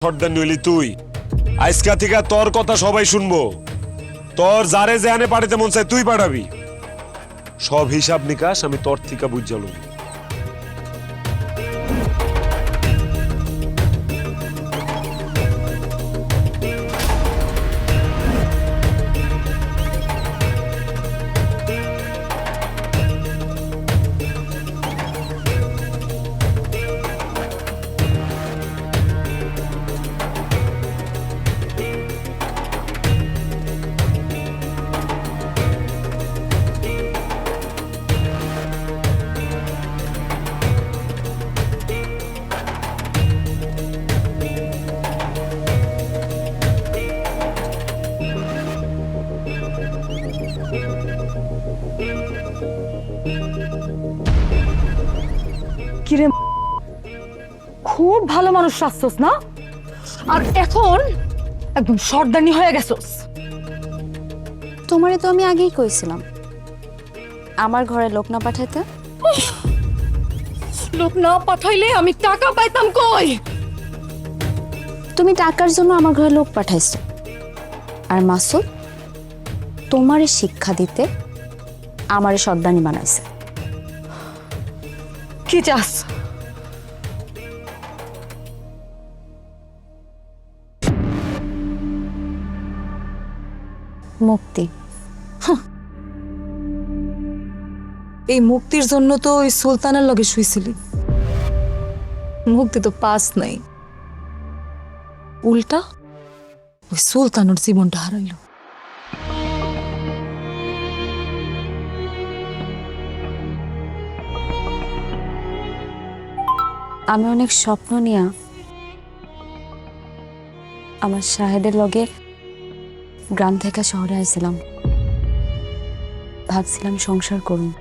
সর্দার নইলি তুই আজকা থেকে তোর কথা সবাই শুনবো। তোর যারে জানে পাঠাতে মন চায় তুই পাঠাবি। সব হিসাব নিকাশ আমি তোর থেকে বুঝাল। কিরে খুব ভালো মানুষ সাজছস না, আর এখন একদম সর্দানি হয়ে গেছস। তোমারে তো আমি আগেই কইছিলাম আমার ঘরে লোক না পাঠাইতে। লোক না পাঠাইলে আমি টাকা পাইতাম কই? তুমি টাকার জন্য আমার ঘরে লোক পাঠাইছো, আর মাসুদ তোমারে শিক্ষা দিতে আমারে সর্দানি বানাইছে। কি চাস? মুক্তি। এই মুক্তির জন্য তো ওই সুলতানের লগে শুইছিলি, মুক্তি তো পাস নাই, উল্টা ওই সুলতানের জীবনটা হারাইল। আমি অনেক স্বপ্ন নিয়া আমার শাহেদের লগে গ্রাম থেকে শহরে আইছিলাম। ভাবছিলাম সংসার করুন,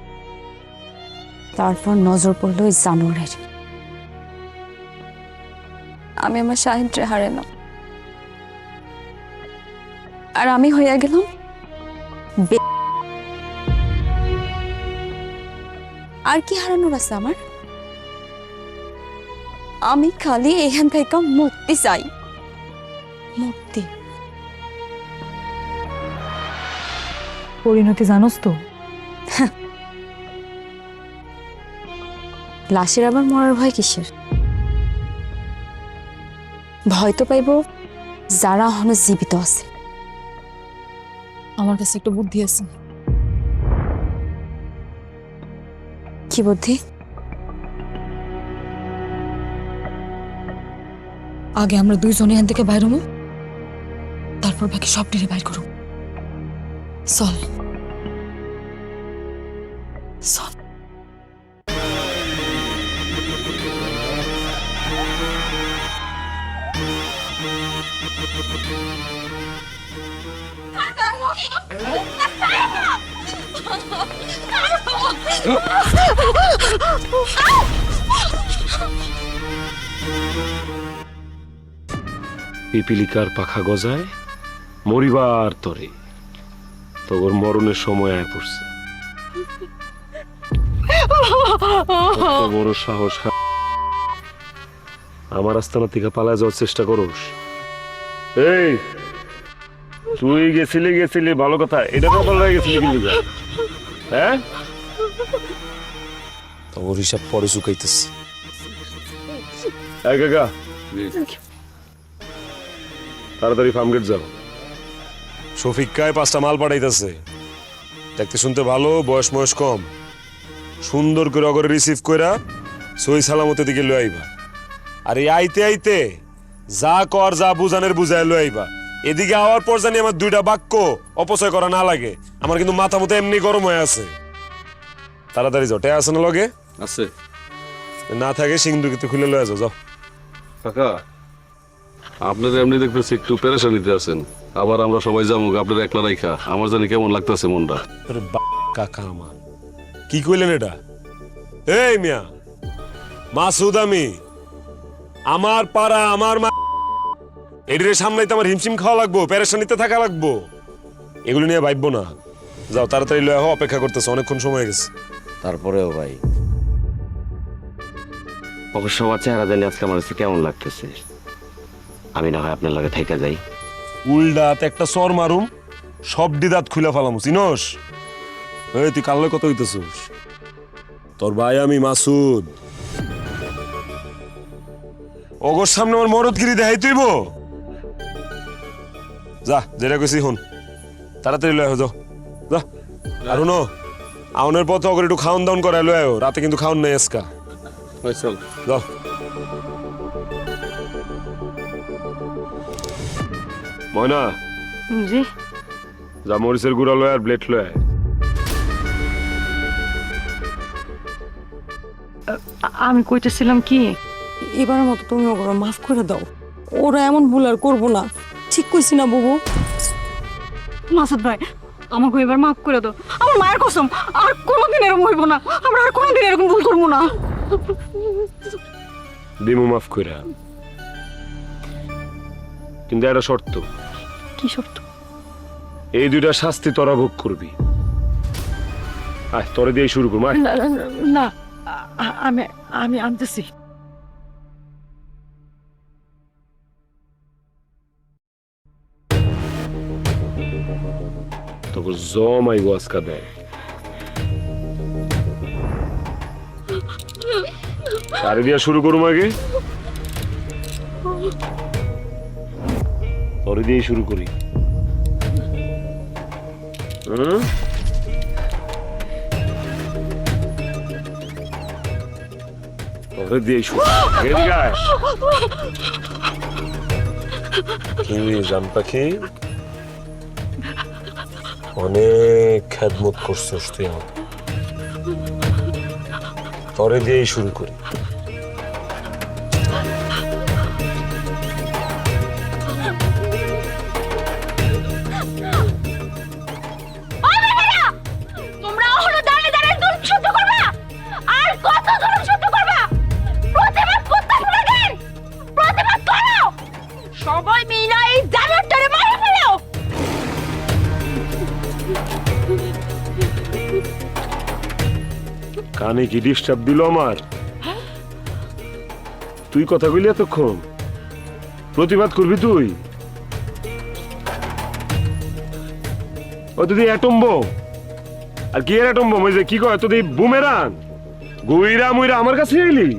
তারপর নজর পড়লো ওই জানোয়ারের। আমি আমার শাহেদরে হারালাম, আর আমি হইয়া গেলাম আর কি হারানোর আছে আমার? আমি খালি এখান থেকে মুক্তি চাই, মুক্তি। পরিণতি জানোস তো? লাশের আবার মরার ভয় কিসের? ভয় তো পাইব যারা এখনো জীবিত আছে। আমার কাছে একটা বুদ্ধি আছে। কি বুদ্ধি? আগে আমরা দুইজন এখান থেকে বাইর হবো, তারপর বাকি সব টিরে বাইর করব। চল চল। পিপিলিকার পাখা গজায় মরিবার তরে, তোর মরণের সময় আয় পড়ছে। কত বড় সাহস! আমার আস্তানা থেকে পালায় যাওয়ার চেষ্টা করস? এই তুই গেছিলি ভালো কথা, এটা তো ভালো গেছিলি কিন্তু, হ্যাঁ? তোর হিসাব পরে শুকাইতেছি। কাকা তাড়াতাড়ি ফার্ম গেট যাও। শফিকায় 5টা মাল পাঠাইতেছে, দেখতে শুনতে ভালো, বয়স ময়স কম। সুন্দর করে অগরে রিসিভ কইরা সই সালামতে দিকে লই আইবা। আর এই আইতে আইতে যা কর যা বুঝানের বুঝায় লই আইবা। এদিকে আওয়ার পর জানি আমার 2টা বাক্য অপচয় করা না লাগে। আমার কিন্তু মাথা মতো এমনি গরম হয়ে আছে। তাড়াতাড়ি যাও। আছে না লগে? আছে। না থাকে সিংদুকিতে খুলে লয়ে যাও। যাও কাকা, আপনারা এমনি দেখতেছি একটু পেরেশানিতে আছেন, আবার আমরা সবাই যাবো, আপনারা একলা রাইখা আমার জানি কেমন লাগতেছে মনটা। কাকা আমার কি কইলেন এটা? এই মিয়া, মাসুদ আমি, আমার পাড়া, আমার মা, এটির সামলাইতে আমার হিমশিম খাওয়া লাগবো, পেরেশানিতে থাকা লাগবো। এগুলো নিয়ে ভাববো না। যাও তাড়াতাড়ি লয়ে হও, অপেক্ষা করতেছে, অনেকক্ষণ সময় হয়ে গেছে। তারপরেও ভাই অবশ্য আমার চেহারা জানি আজকে আমার কাছে কেমন লাগতেছে। আমি না হয় আপনার লগে থাইকা যাই। উল্ডাত একটা সর মারুম, সব দাঁত খুলে ফেলাম, চিনস? এই তুই কাল কত হইতেছিস? তোর ভাই আমি মাসুদ। ওগোর সামনে আমার মরদগিরি দেখাই তুইব? যা, যেটা কইছি হন, তাড়াতাড়ি লয় যাও, যা। আর শুনো, আউনের পথে ওকে একটু খাওন দাওন করাই লয়, রাতে কিন্তু খাওন নাই আজকা। চল। যাও। ময়না, জি যা মরিচের গুঁড়া লয় আর ব্লেড লয়। আমি কইতেছিলাম কি, এবারের মতো তুমি ওরা মাফ করে দাও, ওরা এমন ভুল আর করবো না, ঠিক কইছি না বুবু? মাসুদ ভাই আমাকে এবার মাফ করে দাও, আমার মায়ের কসম আর কোনোদিন এরকম হইব না, আমরা আর কোনোদিন এরকম ভুল করবো না। দিমু মাফ কইরা, কিন্তু একটা শর্ত। কি শর্ত? এই দুইটা শাস্তি তোরা ভোগ করবি। আয় তোরে দিয়ে শুরু করবো। না না, না, আমি আমি আনতেছি। তোকে জমাইব আজকা দেয়। সারি দিয়া শুরু করুম আগে, তোরে দিয়ে শুরু করি। হুম? তোরে দিয়ে শুরু। এদিকে আয়। কি জান পাখি, অনেক খেদমত করছিস তুই আমাকে, তরে দিয়েই শুরু করি। তোমরা ওখানে দাঁড়িয়ে দাঁড়িয়ে দূর সহ্য করবা? আর কত দূর সহ্য করবা? প্রতিবাদ করতে লাগেন, প্রতিবাদ করো, সবাই মিলে এই জানোয়ারটারে মারা ফেলো। কানে কি ডিস্টার্ব দিল আমার? তুই কথা কইলি এতক্ষণ, প্রতিবাদ করবি তুই? ও তুই অ্যাটম বোম, আর কি এর অ্যাটম বোম? ওই যে কি কয় তুই বুমেরাং, গুইরা মুইরা আমার কাছে এলি?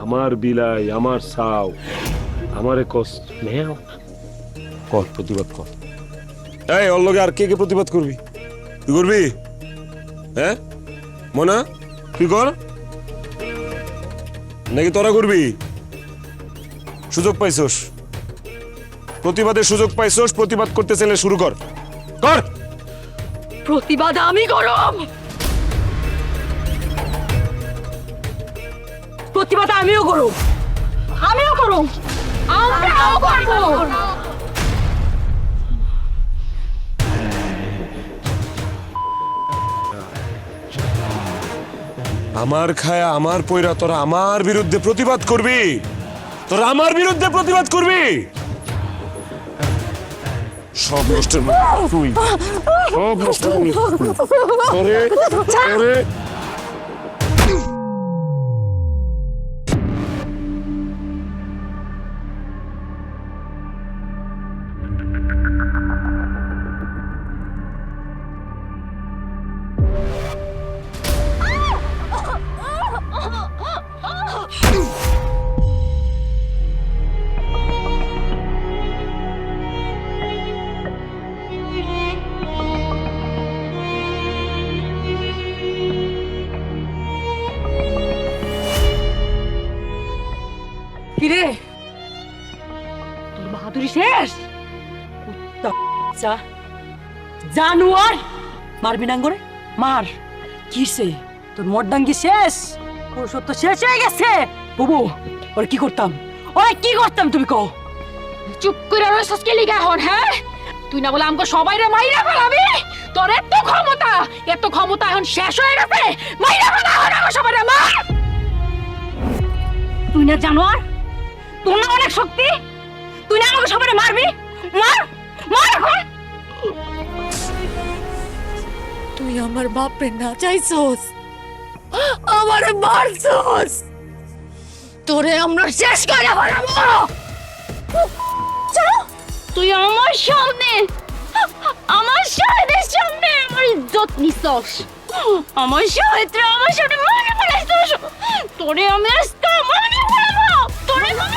আমার বিলাই, আমার সাও, আমারে কষ্ট নেও, কর প্রতিবাদ কর। এই ওর লগে আর কে কে প্রতিবাদ করবি? তুই করবি? হ্যাঁ মনা, তুই কর নাকি তোরা করবি? সুযোগ পাইছস, প্রতিবাদের সুযোগ পাইছস, প্রতিবাদ করতে চাইলে শুরু কর, কর। প্রতিবাদ আমি করব, প্রতিবাদ আমিও করব, আমিও করব, আমরাও করব। আমার খায়া আমার পয়রা তোরা আমার বিরুদ্ধে প্রতিবাদ করবি, তোরা আমার বিরুদ্ধে প্রতিবাদ করবি? সব নষ্টের তুই, সব নষ্ট করে করে। কিরে তোর বাহাদুরি শেষ? জানুয়ার মারবি না করে মার। কিসে তোর মর্দাঙ্গি শেষ? পুরুষত্ব শেষ হয়ে গেছে বুবু। ওরে কি করতাম, ওরে কি করতাম তুমি কও? চুপ করে রইছস কি লিগা হন? হ্যাঁ তুই না বলে আমগো সবাইরে মাইরা ফেলাবি? তোর এত ক্ষমতা এখন শেষ হয়ে গেছে। মাইরা ফেলা হন আমগো সবাইরে, মার। তুই না জানোয়ার, তোর না অনেক শক্তি, তুই না আমাকে সবাইরে মারবি? মার, মার এখন। তুই আমার বাপরে না চাইছস, আমারে মারছস। তোরে আমরা শেষ করে বানাবো। চলো, তুই আমার সামনে, আমার শাহেদের সামনে আমার ইজ্জত নিছস, আমার শাহেদরা আমার সামনে মানে ফেলাইছস। তোরে আমি আজকে মানে ফেলাবো, তোরে মানে